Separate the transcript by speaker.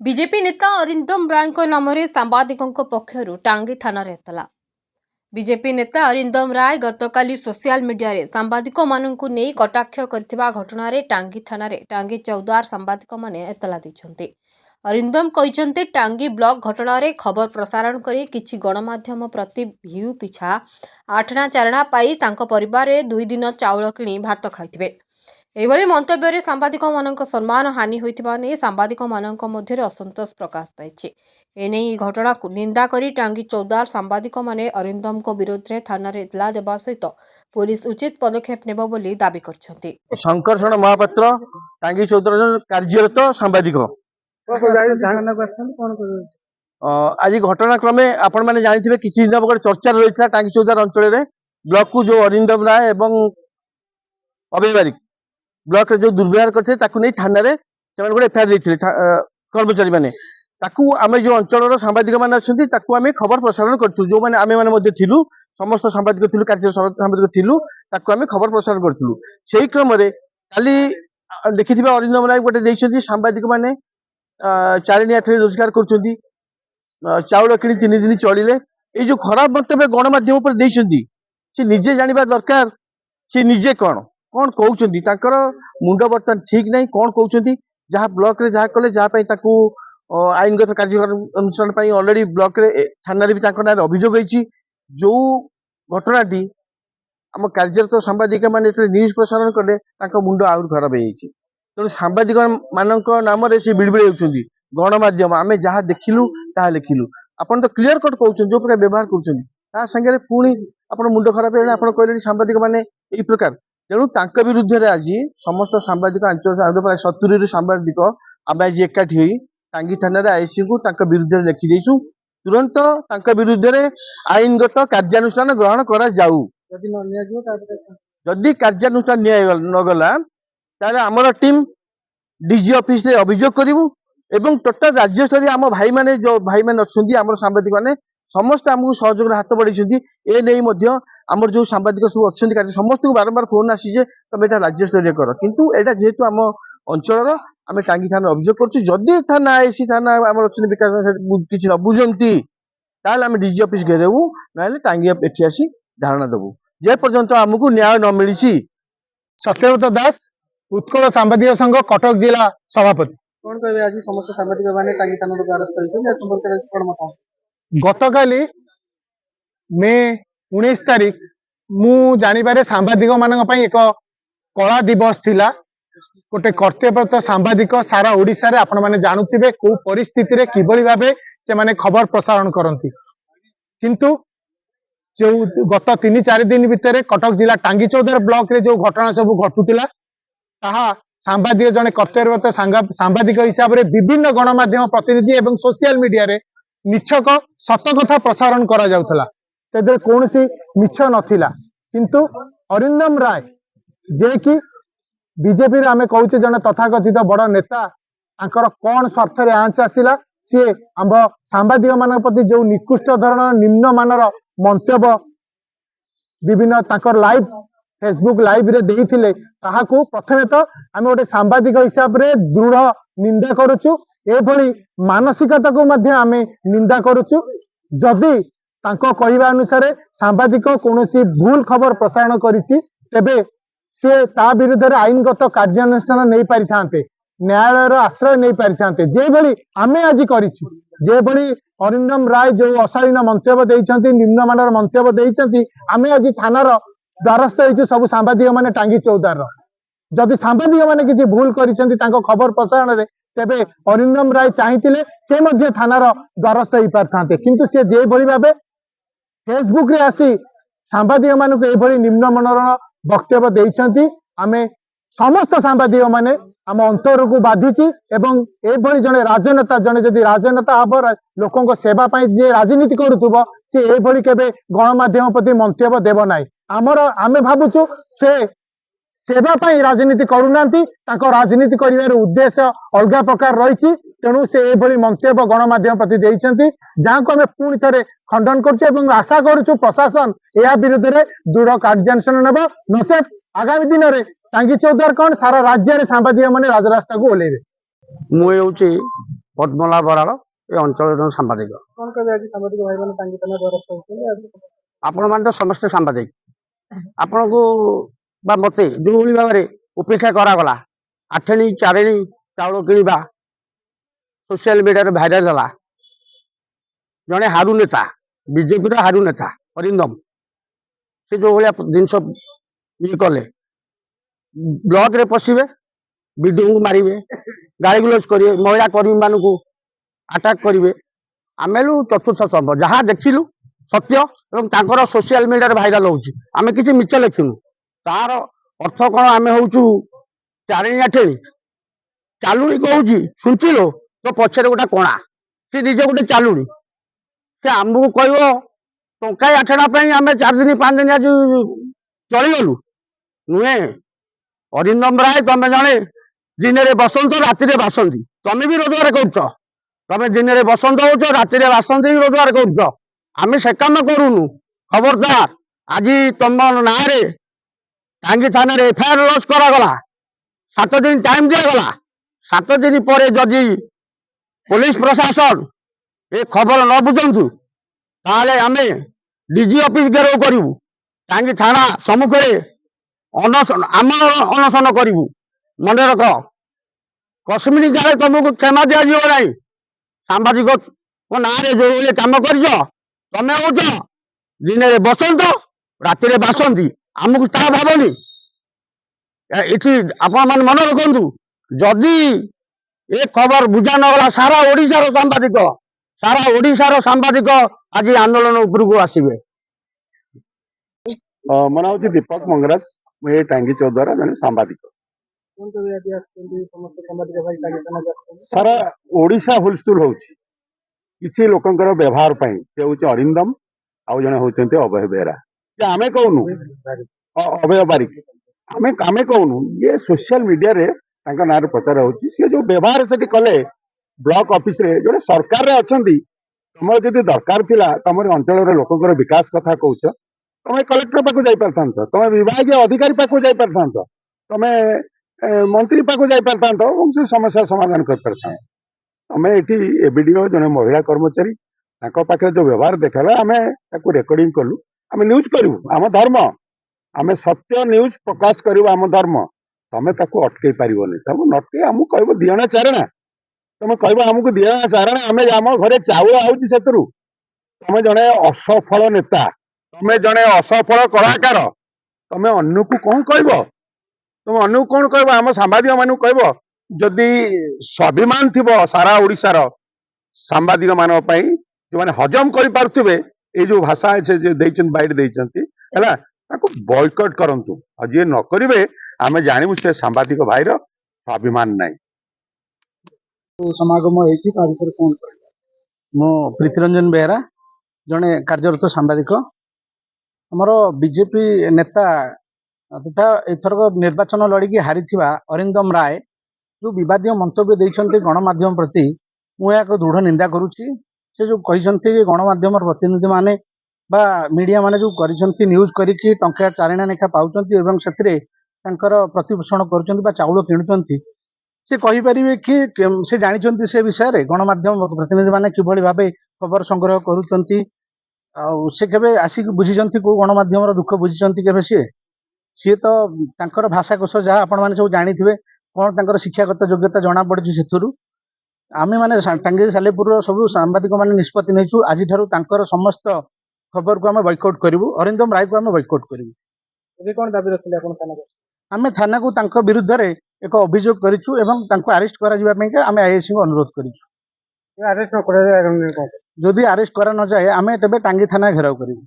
Speaker 1: BJP नेता अरिंदम राय नाम सांबादिकों पक्षर टांगी थाना एतला। बीजेपी नेता अरिंदम राय गतकाली सोशल मीडिया रे सांबादिक माननकु नेई कटाक्ष करथिबा घटना रे टांगी थाना रे टांगी चौदार सांबादिक माने एतला दैछन्ते। अरिंदम कहिसन्ते टांगी ब्लॉक घटना रे खबर प्रसारण करी किछि गणमाध्यम प्रति भ्यू पिछा 8 चारणा पाई तांको परिवार रे 2 दिन चाउल किणी भात खाइथिबे। एभली मंतव्य सांबादिक मान सम्मान हानि होता नहीं सांबादिक मान मध्य असंतोष प्रकाश पाई। एने घटना को निंदा करी टांगी चौदार सांबादिक माने अरिंदम को विरोध में थाना इतला देवा सहित पुलिस उचित पदक्षेप नेब बोली दाबी करछन्ती।
Speaker 2: शंकरषण महापात्र टांगी चौदार कार्यरत सांबादिक आज घटनाक्रमे आपण मैंने जानी किसी दिन गोटे चर्चा रही है टांगी चौदार अंचल ब्लॉक को जो अरिंदम राय एवं अभय बारिक ब्लॉक रे जो दुर्व्यवहार करते थाना गोटे एफआईआर देते कर्मचारी मैंने आम जो अंचल सांबादिक मैंने अच्छा आम खबर प्रसारण करूँ जो मैंने आम मैंने समस्त सांबादिक थिलु कार्य सांबादिक थिलु आम खबर प्रसारण करूँ से क्रम काली देखिए अरिंदम राय गोटे सांबादिक मैंने 4 रोजगार कर चाउल कि 3 दिन चलिए ये जो खराब मंतव्य गणमाध्यम पर से निजे जानवा दरकार से निजे कौन कौन कहते मुंड बर्तमान ठीक नहीं कौन कहते जहाँ ब्लॉक रे जहाँ कले जहाँ आईनगत कार्यानुष्ठान ऑलरेडी ब्लॉक रे थाना भी ना अभियोग होती जो घटनाटी आम कार्यरत सांबादिक मैंने न्यूज प्रसारण कले मुंड आहरी खराब हो तेणु सांबादिक मान नाम से बिड़बिड़ होती गणमाध्यम आम जहाँ देखिलु ताहा लिखिलु आपन तो क्लियर कट कहते जो प्रकार व्यवहार कर पुणी आप मुंड खराब है आप कहले सांबादिक मैंने यही प्रकार तेणु विरुद्ध में आज समस्त सांबादिक अंचल प्राय 70 सांबादिक आम आज एकाठी हो टांगी थाना आईसी को विरुद्ध में लिखिदेचु तुरंत विरुद्ध में आईनगत कार्यानुष्ठान ग्रहण करा जाऊ जदि कार्यानुष्ठान नगला आमर टीम डीजी ऑफिस रे अभियोग करूँ एवं टोटाल राज्य स्तरीय आम भाई मैंने जो भाई मैंने अच्छा आम सांबादिक मैंने समस्त आमको सहयोग हाथ बढ़ाई ए नहीं आमर जो सांबादिक सब अच्छा समस्त को बारंबार फोन आसीजे तुम यहाँ राज्य स्तरीय कर किंतु यहाँ जेहेतु आम अंचल आम टांगी थाना अभियोग करुँ थाना आईसी थाना आम अच्छे विकास किसी न बुझती आम डीजी ऑफिस घेरेबू ना टांगी एटी आसी धारणा देवु जे पर्यंत आमको न्याय न मिली।
Speaker 3: सत्यव्रत दास उत्कल सांबादिक संघ कटक जिला सभापति
Speaker 2: कौन कहे आज समस्त सांबादिक मैंने टांगी थाना द्वारा
Speaker 3: गतकाली मे 19 तारिख मु जानिबारे सांबादिक मानक एक कला दिवस थिला गोटे कर्तव्यरत सांबादिक सारा ओडिशा रे आपण माने जानुथिबे को परिस्थिति रे किबरी भाबे से माने खबर प्रसारण करंती किंतु जो गत 3-4 दिन भितर कटक जिला टांगी चौदार ब्लॉक रे जो घटना सब घटुतिला ताहा सांबादिक जने कर्तव्यरत सांबादिक हिसाब से विभिन्न गणमाध्यम प्रतिनिधि एवं सोशल मीडिया रे मिछक सत कथा प्रसारण करा जाउथला तेदे कोनसी मिछ नथिला किंतु अरिंदम राय जे कि बीजेपी रे आमे कहूचे जने तथाकथित बड़ नेता तांकर कोन स्वार्थ रे आंच आसिला सी आम सांबादिक मान प्रति जो निकृष्ट धरण निम्न मानर मंतव्य विभिन्न तांकर लाइव फेसबुक लाइव रे देइथिले ताहाकू प्रथमे तो आमे गोटे सांबादिक हिसाब रे दृढ़ निंदा करूचु एभली मानसिकता को मध्य आमे निंदा करूचु जदि तांको कहिबा अनुसार सांबादिक कोनोसी भूल खबर प्रसारण करिछि तेबे से ता विरुद्ध रे आईनगत कार्यानुष्ठान नहीं पारि थांते न्यायालय रो आश्रय नहीं पारि थांते जे भली आमे आज करिछु जे भली अरिंदम राय जो अशालीन मंतव्य देइछंती निम्न मानर मंतव्य देइछंती आमे आज थानार द्वारस्थ होइछु सब सांबादिक माने टांगी चौदार जदि सांबादिक माने किछि भूल करिछंती तांको खबर प्रसारण रे तेबे अरिंदम राय चाहिथिले से मध्य थानार द्वारस्थ होई पारथांते किंतु से जे भली भाबे फेसबुक रे आसी सांबादिक मानक एभली निम्न मानर वक्तव्य देइछंती आमे समस्त सांबादिक माने आम अंतर को बाधिची एवं एभली जने राजनेता जने जदि राजनेता हब लोकों को सेवा पाई जे राजनीति करूथुबो से एभली केबे गणमाध्यम प्रति मंतव्य देव नाही आमर आमे भाबुछु से सेवा पाई राजनीति करूनांती ताको राजनीति करिवार उद्देश्य अलगा प्रकार रही तेणु से एभली मंतव्य गणमाध्यम प्रति देइछंती जहाँ को आमे पुणी थरे खंडन करछु एवं आशा करूछु प्रशासन या विरुद्ध रे दृढ़ कार्यानुष्ठान नेब नचेत आगामी दिन रे टांगी चौदार कौन सारा राज्य रे सांबादिक माने राजरास्ता को ओलेबे
Speaker 2: मुझे ପଦ୍ମଲା ବରାଳ ଏ ଅଞ୍ଚଳର ସାମ୍ବାଦିକ।
Speaker 3: କଣ କହିବେ ଆଜି ସାମ୍ବାଦିକ ଭାଇମାନେ ଟାଙ୍ଗୀ ଥାନା ଦ୍ୱାରସ୍ଥ ହଉଛନ୍ତି?
Speaker 2: ଆପଣମାନେ ତ ସମସ୍ତେ ସାମ୍ବାଦିକ, ଆପଣଙ୍କୁ ବା ମତେ ଯେଉଁଭଳି ଭାବରେ ଉପେକ୍ଷା କରାଗଲା, ଆଠେଣୀ ଚାରେଣୀ ଚାଉଳ କିଣିବା ସୋସିଆଲ ମିଡ଼ିଆରେ ଭାଇରାଲ ହେଲା। ଜଣେ ହାରୁ ନେତା, ବିଜେପିର ହାରୁ ନେତା ଅରିନ୍ଦମ, ସେ ଯୋଉ ଭଳିଆ ଜିନିଷ ଇଏ କଲେ, ବ୍ଲକରେ ପଶିବେ, ବିଡିଓଙ୍କୁ ମାରିବେ, ଗାଳିଗୁଲଜ କରିବେ, ମହିଳା କର୍ମୀ ମାନଙ୍କୁ ଆଟାକ କରିବେ। ଆମେ ଚତୁର୍ଥ ସ୍ତମ୍ଭ ଯାହା ଦେଖିଲୁ ସତ୍ୟ ଏବଂ ତାଙ୍କର ସୋସିଆଲ ମିଡ଼ିଆରେ ଭାଇରାଲ ହଉଛି। ଆମେ କିଛି ମିଛ ଲେଖିନୁ। ତାର ଅର୍ଥ କଣ? ଆମେ ହଉଛୁ ଚାରିଣୀ ଆଠେଣୀ। ଚାଲୁଣି କହୁଛି ଶୁଞ୍ଚିଲୋ ତୋ ପଛରେ ଗୋଟେ କଣା। ସେ ନିଜେ ଗୋଟେ ଚାଲୁଣି, ସେ ଆମକୁ କହିବ ଟଙ୍କାଏ ଆଠଣା ପାଇଁ ଆମେ 4 ଦିନ 5 ଦିନ ଆଜି ଚଳିଗଲୁ? ନୁହେଁ। ଅରିନ୍ଦମ ରାୟ, ତମେ ଜଣେ ଦିନରେ ବସନ୍ତ ରାତିରେ ବାସନ୍ତି। ତମେ ବି ରୋଜଗାର କରୁଛ। ତମେ ଦିନରେ ବସନ୍ତ ହଉଛ, ରାତିରେ ବାସନ୍ତି ରୋଜଗାର କରୁଛ। ଆମେ ସେ କାମ କରୁନୁ। ଖବରଦାର, ଆଜି ତମ ନାଁରେ ଟାଙ୍ଗୀ ଥାନାରେ ଏଫଆଇଆର ଲଞ୍ଚ କରାଗଲା। 7 ଦିନ ଟାଇମ ଦିଆଗଲା। 7 ଦିନ ପରେ ଯଦି ପୋଲିସ ପ୍ରଶାସନ ଏ ଖବର ନ ବୁଝନ୍ତୁ, ତାହେଲେ ଆମେ ଡିଜି ଅଫିସ ଘେରାଉ କରିବୁ। ଟାଙ୍ଗୀ ଥାନା ସମ୍ମୁଖରେ ଅନଶନ କରିବୁ। ମନେ ରଖ, କଶ୍ମୀରୀ କାଳେ ତମକୁ କ୍ଷମା ଦିଆଯିବ ନାହିଁ। ସାମ୍ବାଦିକ ନାଁରେ ଯୋଉଭଳି କାମ କରିଛ, ତମେ ହଉଛ ଦିନରେ ବସନ୍ତ ରାତିରେ ବାସନ୍ତି। ଆମକୁ ତାହା ଭାବନି। ଏଠି ଆପଣ ମାନେ ମନେ ରଖନ୍ତୁ, ଯଦି ଏ ଖବର ବୁଝା ନଗଲା, ସାରା ଓଡ଼ିଶାର ସାମ୍ବାଦିକ ଆଜି ଆନ୍ଦୋଳନ ଉପରକୁ ଆସିବେ।
Speaker 4: ମୋ ନାଁ ହେଉଛି ଦୀପକ ମଙ୍ଗରାଜ। ମୁଁ ଏ ଟାଙ୍ଗୀ ଚୌଦ୍ୱାର ଜଣେ ସାମ୍ବାଦିକ। ସାରା ଓଡ଼ିଶା ହୁଲସ୍ଥୁଲ ହଉଛି କିଛି ଲୋକଙ୍କର ବ୍ୟବହାର ପାଇଁ। ସେ ହଉଛି ଅରିନ୍ଦମ, ଆଉ ଜଣେ ହଉଛନ୍ତି ଅଭୟ ବେହେରା। ଯେ ଆମେ କହୁନୁ ଅଭୟ ବାରିକ, ଆମେ କହୁନୁ ଇଏ ସୋସିଆଲ ମିଡିଆରେ ତାଙ୍କ ନାଁରେ ପ୍ରଚାର ହଉଛି। ସେ ଯୋଉ ବ୍ୟବହାର ସେଠି କଲେ ବ୍ଲକ ଅଫିସରେ, ଜଣେ ସରକାରରେ ଅଛନ୍ତି, ତମର ଯଦି ଦରକାର ଥିଲା ତମର ଅଞ୍ଚଳର ଲୋକଙ୍କର ବିକାଶ କଥା କହୁଛ, ତମେ କଲେକ୍ଟର ପାଖକୁ ଯାଇପାରିଥାନ୍ତ, ତମେ ବିଭାଗୀୟ ଅଧିକାରୀ ପାଖକୁ ଯାଇପାରିଥାନ୍ତ, ତମେ ମନ୍ତ୍ରୀ ପାଖକୁ ଯାଇପାରିଥାନ୍ତ ଏବଂ ସେ ସମସ୍ୟା ସମାଧାନ କରିପାରିଥାନ୍ତ। ତମେ ଏଠି ଏବିଡିଓ ଜଣେ ମହିଳା କର୍ମଚାରୀ, ତାଙ୍କ ପାଖରେ ଯୋଉ ବ୍ୟବହାର ଦେଖାଗଲା, ଆମେ ତାକୁ ରେକର୍ଡିଂ କଲୁ। ଆମେ ନ୍ୟୁଜ କରିବୁ, ଆମ ଧର୍ମ। ଆମେ ସତ୍ୟ ନ୍ୟୁଜ ପ୍ରକାଶ କରିବୁ, ଆମ ଧର୍ମ। ତମେ ତାକୁ ଅଟକେଇ ପାରିବନି। ତମେ ନଟକେଇ ଆମକୁ କହିବ ଦିଅଣା ଚାରଣା, ତମେ କହିବ ଆମକୁ ଦିଅଣା ଚାରଣା, ଆମେ ଆମ ଘରେ ଚାଉଳ ଆଉଛି ସେଥିରୁ। ତମେ ଜଣେ ଅସଫଳ ନେତା, ତମେ ଜଣେ ଅସଫଳ କଳାକାର, ତମେ ଅନ୍ୟକୁ କଣ କହିବ? ତମେ ଅନ୍ୟକୁ କଣ କହିବ? ଆମ ସାମ୍ବାଦିକ ମାନଙ୍କୁ କହିବ? ଯଦି ସ୍ୱାଭିମାନ ଥିବ ସାରା ଓଡ଼ିଶାର ସାମ୍ବାଦିକ ମାନଙ୍କ ପାଇଁ, ଯୋଉମାନେ ହଜମ କରିପାରୁଥିବେ ଏଇ ଯୋଉ ଭାଷା ଦେଇଛନ୍ତି, ବାଇଟ ଦେଇଛନ୍ତି ହେଲା, ତାକୁ ବୟକଟ କରନ୍ତୁ। ଆଉ ଯିଏ ନ କରିବେ, ଆମେ ଜାଣିବୁ ସେ ସାମ୍ବାଦିକ ଭାଇର ସ୍ୱାଭିମାନ ନାହିଁ।
Speaker 3: ସମାଗମ ହେଇଛି, ତା ବିଷୟରେ କଣ କହିବେ?
Speaker 2: ମୁଁ ପ୍ରୀତିରଞ୍ଜନ ବେହେରା, ଜଣେ କାର୍ଯ୍ୟରତ ସାମ୍ବାଦିକ। ଆମର ବିଜେପି ନେତା ତଥା ଏଥରକ ନିର୍ବାଚନ ଲଢ଼ିକି ହାରିଥିବା ଅରିନ୍ଦମ ରାୟ ଯୋଉ ବିବାଦୀୟ ମନ୍ତବ୍ୟ ଦେଇଛନ୍ତି ଗଣମାଧ୍ୟମ ପ୍ରତି, ମୁଁ ଏହାକୁ ଦୃଢ଼ ନିନ୍ଦା କରୁଛି। ସେ ଯୋଉ କହିଛନ୍ତି ଗଣମାଧ୍ୟମର ପ୍ରତିନିଧି ମାନେ ବା ମିଡିଆ ମାନେ ଯୋଉ କରିଛନ୍ତି, ନ୍ୟୁଜ କରିକି ଟଙ୍କା ଚାରିଣା ଲେଖା ପାଉଛନ୍ତି ଏବଂ ସେଥିରେ ତାଙ୍କର ପ୍ରତିପୋଷଣ କରୁଛନ୍ତି ବା ଚାଉଳ କିଣୁଛନ୍ତି, ସେ କହିପାରିବେ କି ସେ ଜାଣିଛନ୍ତି ସେ ବିଷୟରେ? ଗଣମାଧ୍ୟମ ପ୍ରତିନିଧି ମାନେ କିଭଳି ଭାବେ ଖବର ସଂଗ୍ରହ କରୁଛନ୍ତି, ଆଉ ସେ କେବେ ଆସିକି ବୁଝିଛନ୍ତି? କୋଉ ଗଣମାଧ୍ୟମର ଦୁଃଖ ବୁଝିଛନ୍ତି କେବେ? ସିଏ ତ ତାଙ୍କର ଭାଷାକୋଷ ଯାହା ଆପଣ ମାନେ ସବୁ ଜାଣିଥିବେ, କଣ ତାଙ୍କର ଶିକ୍ଷାଗତ ଯୋଗ୍ୟତା ଜଣା ପଡୁଛି ସେଥିରୁ। ଆମେ ମାନେ ଟାଙ୍ଗୀ ସାଲେପୁରର ସବୁ ସାମ୍ବାଦିକ ମାନେ ନିଷ୍ପତ୍ତି ନେଇଛୁ, ଆଜିଠାରୁ ତାଙ୍କର ସମସ୍ତ ଖବରକୁ ଆମେ ବୟକଟ କରିବୁ। ଅରିନ୍ଦମ ରାୟକୁ ଆମେ ବୟକଟ କରିବୁ।
Speaker 3: ଏବେ କଣ ଦାବି ରଖିଲେ ଆପଣ ଥାନାରେ?
Speaker 2: ଆମେ ଥାନାକୁ ତାଙ୍କ ବିରୁଦ୍ଧରେ ଏକ ଅଭିଯୋଗ କରିଛୁ ଏବଂ ତାଙ୍କୁ ଆରେଷ୍ଟ କରାଯିବା ପାଇଁ ଆମେ ଆଇଆଇସିଙ୍କୁ ଅନୁରୋଧ କରିଛୁ।
Speaker 3: ଆରେଷ୍ଟ ନ କରାଯାଏ,
Speaker 2: ଯଦି ଆରେଷ୍ଟ କରା ନଯାଏ, ଆମେ ତେବେ ଟାଙ୍ଗୀ ଥାନା ଘେରାଉ କରିବୁ।